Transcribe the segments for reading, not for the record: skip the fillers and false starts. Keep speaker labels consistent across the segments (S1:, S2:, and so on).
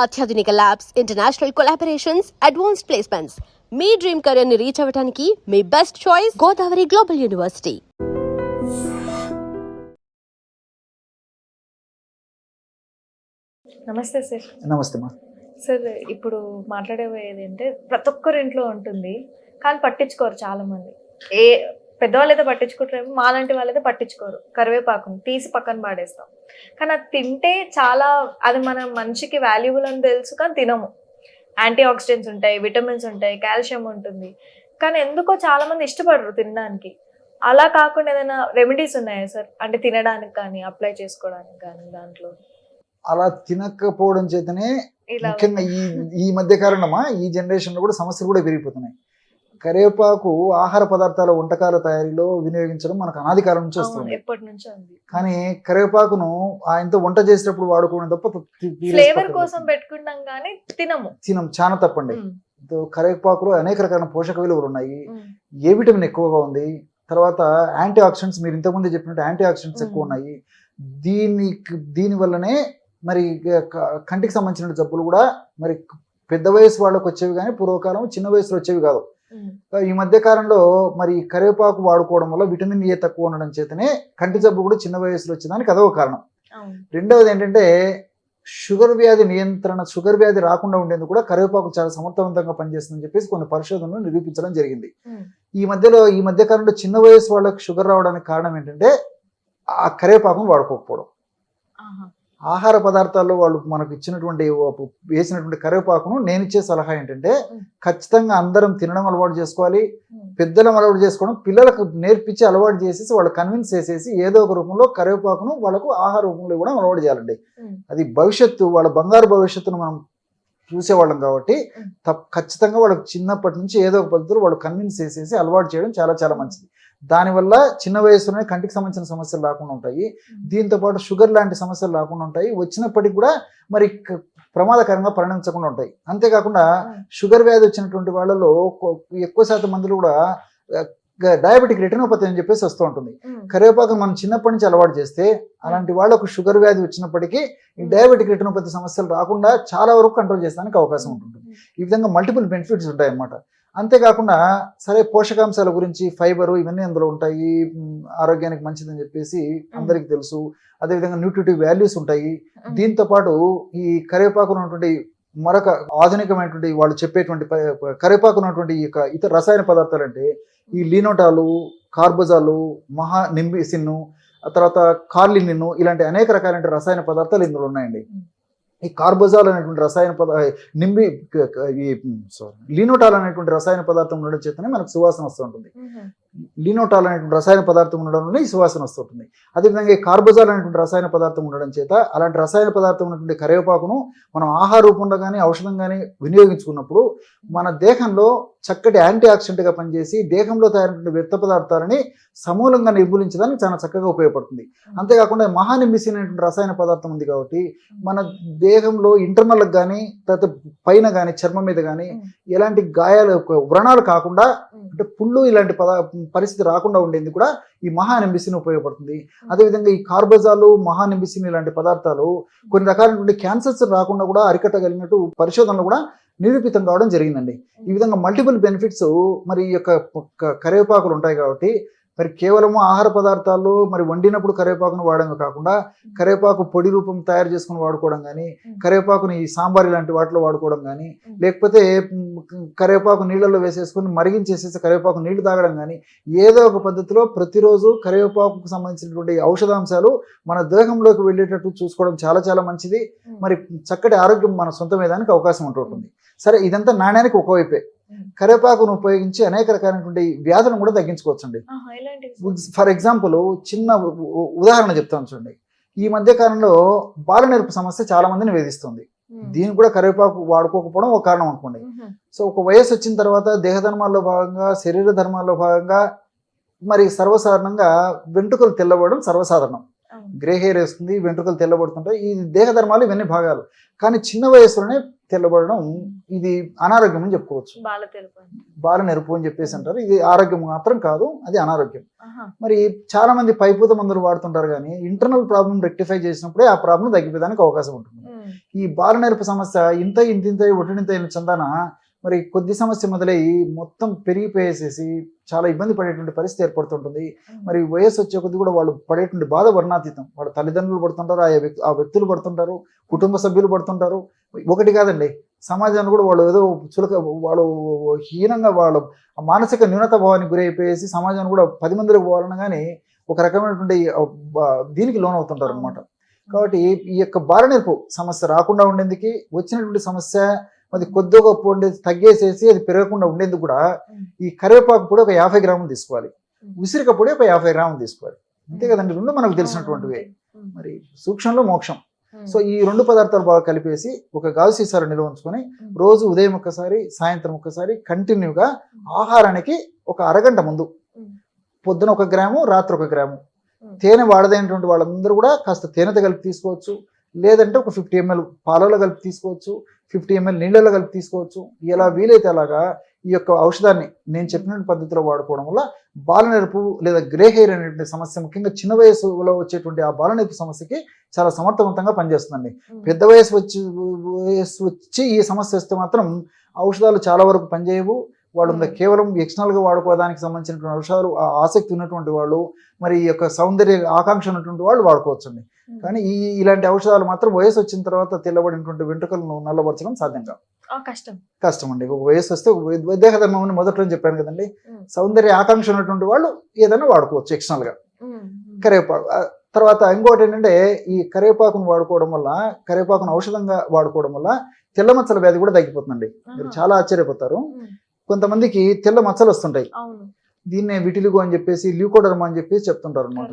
S1: అత్యాధునిక labs, international collaborations, advanced placements. మీ dream career ని రీచ్ అవ్వడానికి మీ best choice Godavari global university.
S2: నమస్తే సార్.
S3: నమస్తే మా.
S2: సార్, ఇప్పుడు మాట్లాడేది అంటే ప్రతి ఒక్కరి ఇంట్లో ఉంటుంది, కానీ పట్టించుకోరు చాలా మంది. ఏ పెద్దవాళ్ళు అయితే పట్టించుకుంటారేమో, మాలాంటి వాళ్ళైతే పట్టించుకోరు. కరివేపాకుని తీసి పక్కన పాడేస్తాం. కానీ అది తింటే చాలా, అది మన మనిషికి వాల్యుబుల్ అని తెలుసు, కానీ తినము. యాంటీ ఆక్సిడెంట్స్ ఉంటాయి, విటమిన్స్ ఉంటాయి, కాల్షియం ఉంటుంది. కానీ ఎందుకో చాలా మంది ఇష్టపడరు తినడానికి. అలా కాకుండా ఏదైనా రెమెడీస్ ఉన్నాయా సార్? అంటే తినడానికి కానీ అప్లై చేసుకోవడానికి కానీ దాంట్లో?
S3: అలా తినకపోవడం చేతనే ముఖ్యంగా ఈ మధ్య కారణమా ఈ జనరేషన్ లో కూడా సమస్యలు కూడా పెరిగిపోతున్నాయి. కరివేపాకు ఆహార పదార్థాల వంటకాల తయారీలో వినియోగించడం మనకు అనాది కాలం నుంచి వస్తుంది.
S2: ఎప్పటి నుంచో ఉంది.
S3: కానీ కరివేపాకును ఆయనతో వంట చేసేటప్పుడు వాడుకోవడం తప్ప
S2: ఫ్లేవర్ కోసం పెట్టుకుంటాం కానీ తినం చాలా
S3: తప్పండి. కరివేపాకులో అనేక రకాల పోషక విలువలు ఉన్నాయి. ఏ విటమిన్ ఎక్కువగా ఉంది, తర్వాత యాంటీ ఆక్సిడెంట్స్, మీరు ఇంతకుముందు చెప్పినట్టు యాంటీ ఆక్సిడెంట్స్ ఎక్కువ ఉన్నాయి. దీని వల్లనే మరి కంటికి సంబంధించిన జబ్బులు కూడా మరి పెద్ద వయసు వాళ్ళకి వచ్చేవి, కానీ పూర్వకాలం చిన్న వయసులో వచ్చేవి కాదు. ఈ మధ్య కాలంలో మరి కరివేపాకు వాడుకోవడం వల్ల విటమిన్ ఏ తక్కువ ఉండడం చేతనే కంటి జబ్బు కూడా చిన్న వయసులో వచ్చేదానికి అదొక కారణం. రెండవది ఏంటంటే షుగర్ వ్యాధి రాకుండా ఉండేందుకు కూడా కరివేపాకు చాలా సమర్థవంతంగా పనిచేస్తుందని చెప్పేసి కొన్ని పరిశోధనలు నిరూపించడం జరిగింది. ఈ మధ్య కాలంలో చిన్న వయసు వాళ్ళకి షుగర్ రావడానికి కారణం ఏంటంటే ఆ కరివేపాకును వాడుకోకపోవడం. ఆహార పదార్థాల్లో వాళ్ళు మనకు వేసినటువంటి కరివేపాకును నేను ఇచ్చే సలహా ఏంటంటే ఖచ్చితంగా అందరం తినడం అలవాటు చేసుకోవాలి, పెద్దలం అలవాటు చేసుకోవడం, పిల్లలకు నేర్పించి అలవాటు చేసేసి వాళ్ళు కన్విన్స్ చేసేసి ఏదో ఒక రూపంలో కరివేపాకును వాళ్ళకు ఆహార రూపంలో ఇవ్వడం అలవాటు చేయాలండి. అది భవిష్యత్తు, వాళ్ళ బంగారు భవిష్యత్తును మనం చూసేవాళ్ళం కాబట్టి ఖచ్చితంగా వాళ్ళకి చిన్నప్పటి నుంచి ఏదో ఒక పద్ధతిలో వాళ్ళు కన్విన్స్ చేసేసి అలవాటు చేయడం చాలా చాలా మంచిది. దానివల్ల చిన్న వయసులోనే కంటికి సంబంధించిన సమస్యలు రాకుండా ఉంటాయి, దీంతో పాటు షుగర్ లాంటి సమస్యలు రాకుండా ఉంటాయి, వచ్చినప్పటికీ కూడా మరి ప్రమాదకరంగా పరిణమించకుండా ఉంటాయి. అంతేకాకుండా షుగర్ వ్యాధి వచ్చినటువంటి వాళ్ళలో ఎక్కువ శాతం మందిలో కూడా డయాబెటిక్ రెటినోపతి అని చెప్పేసి వస్తూ ఉంటుంది. కరివేపాకు మనం చిన్నప్పటి నుంచి అలవాటు చేస్తే అలాంటి వాళ్ళకు షుగర్ వ్యాధి వచ్చినప్పటికీ ఈ డయాబెటిక్ రెటినోపతి సమస్యలు రాకుండా చాలా వరకు కంట్రోల్ చేసడానికి అవకాశం ఉంటుంది. ఈ విధంగా మల్టిపుల్ బెనిఫిట్స్ ఉంటాయి అన్నమాట. అంతేకాకుండా సరే పోషకాంశాల గురించి ఫైబరు ఇవన్నీ అందులో ఉంటాయి, ఆరోగ్యానికి మంచిదని చెప్పేసి అందరికీ తెలుసు. అదేవిధంగా న్యూట్రిటివ్ వాల్యూస్ ఉంటాయి. దీంతో పాటు ఈ కరివేపాకు ఉన్నటువంటి మరొక ఆధునికమైనటువంటి వాళ్ళు చెప్పేటువంటి కరివేపాకు ఉన్నటువంటి ఇతర రసాయన పదార్థాలు అంటే ఈ లినోటాలు, కార్బోజాలు, నింబిసిన్, ఆ తర్వాత కార్లినిన్, ఇలాంటి అనేక రకాలైన రసాయన పదార్థాలు ఇందులో ఉన్నాయండి. ఈ కార్బోజాల్ అనేటువంటి లినోటాల్ అనేటువంటి రసాయన పదార్థం ఉండడం చేతనే మనకు సువాసన వస్తూ ఉంటుంది. లినోటాల్ అనేటువంటి రసాయన పదార్థం ఉండడం వల్ల ఈ సువాసన వస్తుంటుంది. అదేవిధంగా ఈ కార్బోజాల్ అనేటువంటి రసాయన పదార్థం ఉండడం చేత అలాంటి రసాయన పదార్థం ఉన్నటువంటి కరివేపాకును మనం ఆహార రూపంలో కానీ ఔషధం కానీ వినియోగించుకున్నప్పుడు మన దేహంలో చక్కటి యాంటీ ఆక్సిడెంట్గా పనిచేసి దేహంలో తయారైన వ్యర్థ పదార్థాలని సమూలంగా నిర్మూలించడానికి చాలా చక్కగా ఉపయోగపడుతుంది. అంతేకాకుండా నింబిసిన్ అనేటువంటి రసాయన పదార్థం ఉంది కాబట్టి మన దేహంలో ఇంటర్నల్కి కానీ తర్వాత పైన కానీ చర్మం మీద కానీ ఎలాంటి గాయాలు వ్రణాలు కాకుండా అంటే పుళ్ళు ఇలాంటి పరిస్థితి రాకుండా ఉండేది కూడా ఈ నింబిసిన్ ఉపయోగపడుతుంది. అదేవిధంగా ఈ కార్బోజాలు, నింబిసిన్ ఇలాంటి పదార్థాలు కొన్ని రకాలైనటువంటి క్యాన్సర్స్ రాకుండా కూడా అరికట్టగలిగినట్టు పరిశోధనలు కూడా నిరూపితం కావడం జరిగిందండి. ఈ విధంగా మల్టిపుల్ బెనిఫిట్స్ మరి ఈ యొక్క కరివేపాకులు ఉంటాయి కాబట్టి మరి కేవలము ఆహార పదార్థాల్లో మరి వండినప్పుడు కరివేపాకును వాడమే కాకుండా కరివేపాకు పొడి రూపం తయారు చేసుకుని వాడుకోవడం కానీ, కరివేపాకుని ఈ సాంబార్ ఇలాంటి వాటిలో వాడుకోవడం కానీ, లేకపోతే కరివేపాకు నీళ్ళల్లో వేసేసుకుని మరిగించేసేసి కరివేపాకు నీళ్లు తాగడం కానీ, ఏదో ఒక పద్ధతిలో ప్రతిరోజు కరివేపాకుకు సంబంధించినటువంటి ఔషధాంశాలు మన దేహంలోకి వెళ్ళేటట్టు చూసుకోవడం చాలా చాలా మంచిది. మరి చక్కటి ఆరోగ్యం మన సొంతమేదానికి అవకాశం ఉంటుంటుంది. సరే, ఇదంతా నాణ్యానికి ఒకవైపే. కరివేపాకును ఉపయోగించి అనేక రకాలైనటువంటి వ్యాధులను కూడా తగ్గించుకోవచ్చండి. ఫర్ ఎగ్జాంపుల్ చిన్న ఉదాహరణ చెప్తాను చూడండి. ఈ మధ్య కాలంలో బాలనెరుపు సమస్య చాలా మందిని వేధిస్తుంది. దీనికి కూడా కరివేపాకు వాడుకోకపోవడం ఒక కారణం అనుకోండి. సో ఒక వయసు వచ్చిన తర్వాత దేహధర్మాల్లో భాగంగా, శరీర ధర్మాల్లో భాగంగా మరి సర్వసాధారణంగా వెంట్రుకలు తెల్లబడడం సర్వసాధారణం. గ్రే హెయిర్ వేస్తుంది, వెంట్రుకలు తెల్లబడుతుంటాయి. ఈ దేహ ధర్మాలు ఇవన్నీ భాగాలు. కానీ చిన్న వయసులోనే తెల్లబడడం ఇది అనారోగ్యం అని చెప్పుకోవచ్చు. బాల నెరుపు అని చెప్పేసి అంటారు. ఇది ఆరోగ్యం మాత్రం కాదు, అది అనారోగ్యం. మరి చాలా మంది పైపూత మందులు వాడుతుంటారు, కానీ ఇంటర్నల్ ప్రాబ్లం రెక్టిఫై చేసినప్పుడే ఆ ప్రాబ్లం తగ్గిపోయేదానికి అవకాశం ఉంటుంది. ఈ బాలనేర్పు సమస్య ఇంత ఒటినింత అయిన చందాన మరి కొద్ది సమస్య మొదలయ్యి మొత్తం పెరిగిపోయేసేసి చాలా ఇబ్బంది పడేటువంటి పరిస్థితి ఏర్పడుతుంటుంది. మరి వయస్సు వచ్చే కొద్ది కూడా వాళ్ళు పడేటువంటి బాధ వర్ణాతీతం. వాళ్ళ తల్లిదండ్రులు పడుతుంటారు, ఆ వ్యక్తులు పడుతుంటారు, కుటుంబ సభ్యులు పడుతుంటారు. ఒకటి కాదండి, సమాజాన్ని కూడా వాళ్ళు ఏదో వాళ్ళు హీనంగా వాళ్ళ మానసిక న్యూనత భావానికి గురైపోయేసి సమాజాన్ని కూడా 10 మందిలో పోవాలన్నా కానీ ఒక రకమైనటువంటి దీనికి లోన్ అవుతుంటారు అనమాట. కాబట్టి ఈ యొక్క బాలనేర్పు సమస్య రాకుండా ఉండేందుకు వచ్చినటువంటి సమస్య అది కొద్దిగా గొప్ప ఉండేది తగ్గేసేసి అది పెరగకుండా ఉండేందుకు కూడా ఈ కరివేపాకు పొడి ఒక 50 గ్రాములు తీసుకోవాలి, ఉసిరిక పొడి ఒక 50 గ్రాములు తీసుకోవాలి. అంతే కదండి, రెండు మనకు తెలిసినటువంటివే. మరి సూక్ష్మంలో మోక్షం. సో ఈ 2 పదార్థాలు బాగా కలిపేసి ఒక గాజు సీసాలో నిల్వ ఉంచుకొని రోజు ఉదయం ఒక్కసారి సాయంత్రం ఒక్కసారి కంటిన్యూగా ఆహారానికి ఒక అరగంట ముందు, పొద్దున 1 గ్రాము రాత్రి 1 గ్రాము, తేనె వాడదైనటువంటి వాళ్ళందరూ కూడా కాస్త తేనెతో కలిపి తీసుకోవచ్చు, లేదంటే ఒక 50 ml పాలలో కలిపి తీసుకోవచ్చు, 50 ml నీళ్ళలో కలిపి తీసుకోవచ్చు. ఎలా వీలైతే అలాగా ఈ యొక్క ఔషధాన్ని నేను చెప్పిన పద్ధతిలో వాడుకోవడం వల్ల బాలనేర్పు లేదా గ్రే హెయిర్ అనేటువంటి సమస్య, ముఖ్యంగా చిన్న వయసులో వచ్చేటువంటి ఆ బాలనేర్పు సమస్యకి చాలా సమర్థవంతంగా పనిచేస్తుందండి. పెద్ద వయసు వచ్చి ఈ సమస్య వస్తే మాత్రం ఔషధాలు చాలా వరకు పనిచేయవు. వాళ్ళు కేవలం ఎక్స్టర్నల్గా వాడుకోవడానికి సంబంధించినటువంటి ఔషధాలు ఆసక్తి ఉన్నటువంటి వాళ్ళు, మరి ఈ యొక్క సౌందర్య ఆకాంక్ష ఉన్నటువంటి వాళ్ళు వాడుకోవచ్చండి. కానీ ఇలాంటి ఔషధాలు మాత్రం వయసు వచ్చిన తర్వాత తెల్లబడినటువంటి వెంట్రుకలను నల్లబరచడం సాధ్యం కాదు, కష్టం అండి. ఒక వయసు వస్తే దేహ ధర్మం అని మొదట్లో చెప్పాను కదండి, సౌందర్య ఆకాంక్ష ఉన్నటువంటి వాళ్ళు ఏదైనా వాడుకోవచ్చు ఎక్స్టర్నల్ గా. కరివేపాకు తర్వాత ఇంకోటి ఏంటంటే, ఈ కరివేపాకును వాడుకోవడం వల్ల, కరివేపాకును ఔషధంగా వాడుకోవడం వల్ల తెల్ల మచ్చల వ్యాధి కూడా తగ్గిపోతుందండి. మీరు చాలా ఆశ్చర్యపోతారు. కొంతమందికి తెల్ల మచ్చలు వస్తుంటాయి, దీన్నే విటిలిగో అని చెప్పేసి ల్యూకోడర్మా అని చెప్పేసి చెప్తుంటారు అనమాట.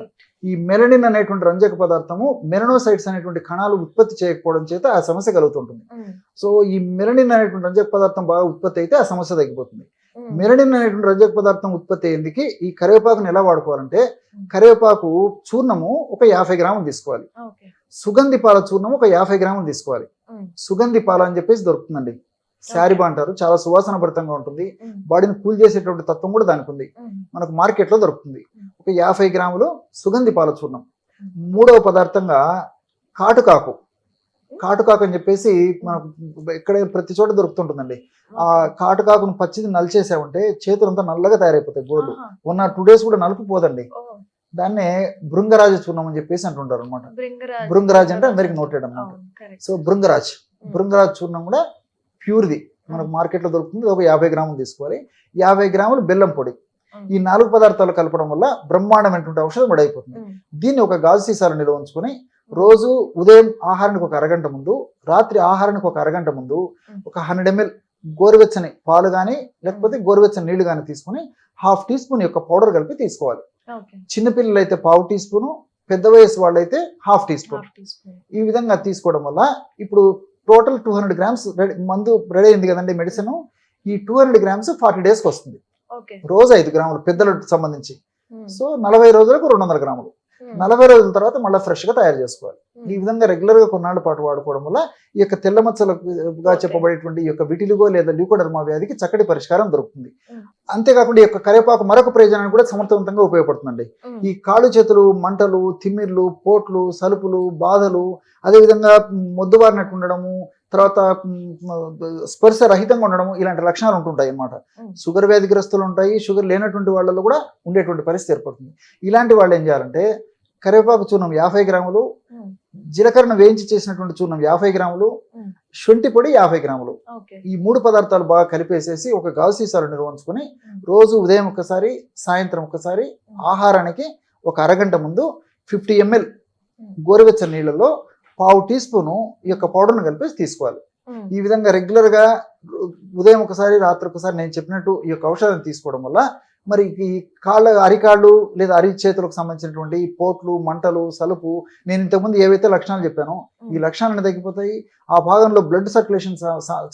S3: ఈ మెలనిన్ అనేటువంటి రంజక పదార్థము మెలనోసైట్స్ అనేటువంటి కణాలు ఉత్పత్తి చేయకపోవడం చేత ఆ సమస్య కలుగుతుంటుంది. సో ఈ మెలనిన్ అనేటువంటి రంజక పదార్థం బాగా ఉత్పత్తి అయితే ఆ సమస్య తగ్గిపోతుంది. మెలనిన్ అనేటువంటి రంజక పదార్థం ఉత్పత్తి అయ్యేందుకు ఈ కరివేపాకును ఎలా వాడుకోవాలంటే, కరివేపాకు చూర్ణము ఒక 50 గ్రాములు తీసుకోవాలి, సుగంధి పాల చూర్ణము ఒక 50 గ్రాములు తీసుకోవాలి. సుగంధి పాల అని చెప్పేసి దొరుకుతుందండి, శారీబా అంటారు, చాలా సువాసన భరితంగా ఉంటుంది, బాడీని కూల్ చేసేటువంటి తత్వం కూడా దానికి ఉంది, మనకు మార్కెట్ లో దొరుకుతుంది. ఒక 50 గ్రాములు సుగంధి పాల చూర్ణం. మూడవ పదార్థంగా కాటుకాకు అని చెప్పేసి మనకు ఇక్కడ ప్రతి చోట దొరుకుతుంటుందండి. ఆ కాటుకాకును పచ్చిది నలిచేసామంటే చేతులంతా నల్లగా తయారైపోతాయి, గోళ్ళు ఉన్న 2 days కూడా నలుపు పోదండి. దాన్నే భృంగరాజ చూర్ణం అని చెప్పేసి అంటుంటారు అనమాట. భృంగరాజ్ అంటే అందరికి నోటెడ్ అనమాట. సో భృంగరాజ్ చూర్ణం కూడా ప్యూర్ది మనకు మార్కెట్లో దొరుకుతుంది, ఒక 50 గ్రాములు తీసుకోవాలి. 50 గ్రాములు బెల్లం పొడి. ఈ 4 పదార్థాలు కలపడం వల్ల బ్రహ్మాండమైనటువంటి ఔషధం రెడైపోతుంది. దీన్ని ఒక గాజు సీసాలో నిల్వ ఉంచుకొని రోజు ఉదయం ఆహారానికి ఒక అరగంట ముందు, రాత్రి ఆహారానికి ఒక అరగంట ముందు ఒక 100 ml గోరువెచ్చని పాలు కానీ లేకపోతే గోరువెచ్చని నీళ్లు కానీ తీసుకుని 1/2 teaspoon యొక్క పౌడర్ కలిపి తీసుకోవాలి. చిన్నపిల్లలు అయితే 1/2 teaspoon, పెద్ద వయసు వాళ్ళైతే 1/2 teaspoon. ఈ విధంగా తీసుకోవడం వల్ల ఇప్పుడు టోటల్ 200 grams మందు రెడీ అయింది కదండి మెడిసిన్. ఈ 200 grams 40 daysకి వస్తుంది. రోజు 5 గ్రాములు పెద్దలకు సంబంధించి. సో 40 రోజులకు 200 గ్రాములు. 40 రోజుల తర్వాత మళ్ళీ ఫ్రెష్ గా తయారు చేసుకోవాలి. ఈ విధంగా రెగ్యులర్ గా కొన్నాళ్ళ పాటు వాడుకోవడం వల్ల ఈ యొక్క తెల్ల మచ్చలుగా చెప్పబడేటువంటి ఈ యొక్క విటిలిగో లేదా ల్యూకోడర్మా వ్యాధికి చక్కటి పరిష్కారం దొరుకుతుంది. అంతేకాకుండా ఈ యొక్క కరివేపాకు మరొక ప్రయోజనానికి కూడా సమర్థవంతంగా ఉపయోగపడుతుందండి. ఈ కాళ్ళు చేతులు మంటలు, తిమ్మిర్లు, పోట్లు, సలుపులు, బాధలు, అదేవిధంగా మొద్దుబారినట్టు ఉండడము, తర్వాత స్పర్శ రహితంగా ఉండడము, ఇలాంటి లక్షణాలు ఉంటుంటాయి అన్నమాట. షుగర్ వ్యాధిగ్రస్తులు ఉంటాయి, షుగర్ లేనటువంటి వాళ్ళలో కూడా ఉండేటువంటి పరిస్థితి ఏర్పడుతుంది. ఇలాంటి వాళ్ళు ఏం చేయాలంటే, కరివేపాకు చూర్ణం 50 గ్రాములు, జీలకర్రను వేయించి చేసినటువంటి చూర్ణం 50 గ్రాములు, శొంఠి పొడి 50 గ్రాములు, ఈ 3 పదార్థాలు బాగా కలిపేసేసి ఒక గాజు సీసాలో నిల్వ ఉంచుకొని రోజు ఉదయం ఒకసారి సాయంత్రం ఒకసారి ఆహారానికి ఒక అరగంట ముందు 50 ml గోరువెచ్చని నీళ్ళలో 1/2 teaspoon ఈ యొక్క పౌడర్ను కలిపేసి తీసుకోవాలి. ఈ విధంగా రెగ్యులర్ గా ఉదయం ఒకసారి రాత్రి ఒకసారి నేను చెప్పినట్టు ఈ యొక్క ఔషధం తీసుకోవడం వల్ల మరి ఈ అరికాళ్ళు లేదా అరి చేతులకు సంబంధించినటువంటి పోట్లు, మంటలు, సలుపు, నేను ఇంతకుముందు ఏవైతే లక్షణాలు చెప్పానో ఈ లక్షణాలను తగ్గిపోతాయి. ఆ భాగంలో బ్లడ్ సర్క్యులేషన్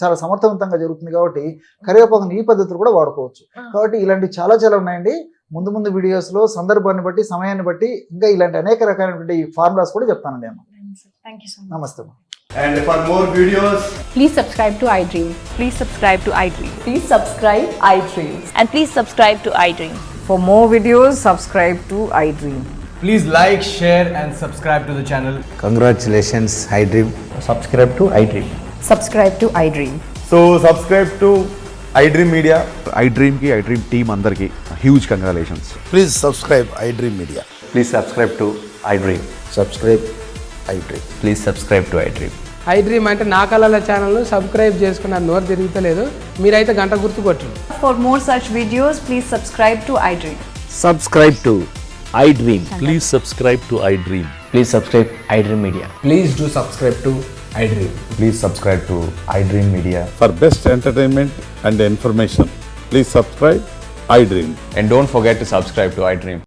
S3: చాలా సమర్థవంతంగా జరుగుతుంది. కాబట్టి కరివేపాకుని ఈ పద్ధతులు కూడా వాడుకోవచ్చు. కాబట్టి ఇలాంటివి చాలా ఉన్నాయండి. ముందు వీడియోస్ లో సందర్భాన్ని బట్టి, సమయాన్ని బట్టి ఇంకా ఇలాంటి అనేక రకాలైనటువంటి ఫార్ములాస్ కూడా చెప్తానండి నేను. నమస్తే.
S4: And for more videos,
S5: please subscribe to iDream.
S6: Please subscribe to iDream.
S5: Please subscribe iDream.
S6: And please subscribe to iDream.
S7: For more videos, subscribe to iDream. Please like, share, and subscribe to the channel.
S8: Congratulations, iDream.
S9: Subscribe to iDream.
S5: Subscribe to iDream.
S9: So subscribe to iDream Media.
S10: iDream ki iDream team అందరికి huge congratulations.
S8: Please subscribe iDream Media.
S9: Please subscribe to iDream.
S8: Subscribe iDream.
S9: Please subscribe to iDream.
S11: iDream అంటే నా కళల ఛానల్ను subscribe చేసుకున్న నోరు తిరుగుతలేదు, మీరైతే గంట గుర్తు కొట్టండి.
S6: For more such videos, please subscribe to iDream.
S8: Subscribe to iDream.
S12: Please subscribe to iDream.
S9: Please subscribe iDream Media.
S7: Please do subscribe to iDream.
S9: Please subscribe to iDream Media.
S10: For best entertainment and information, please subscribe iDream.
S9: And don't forget to subscribe to iDream.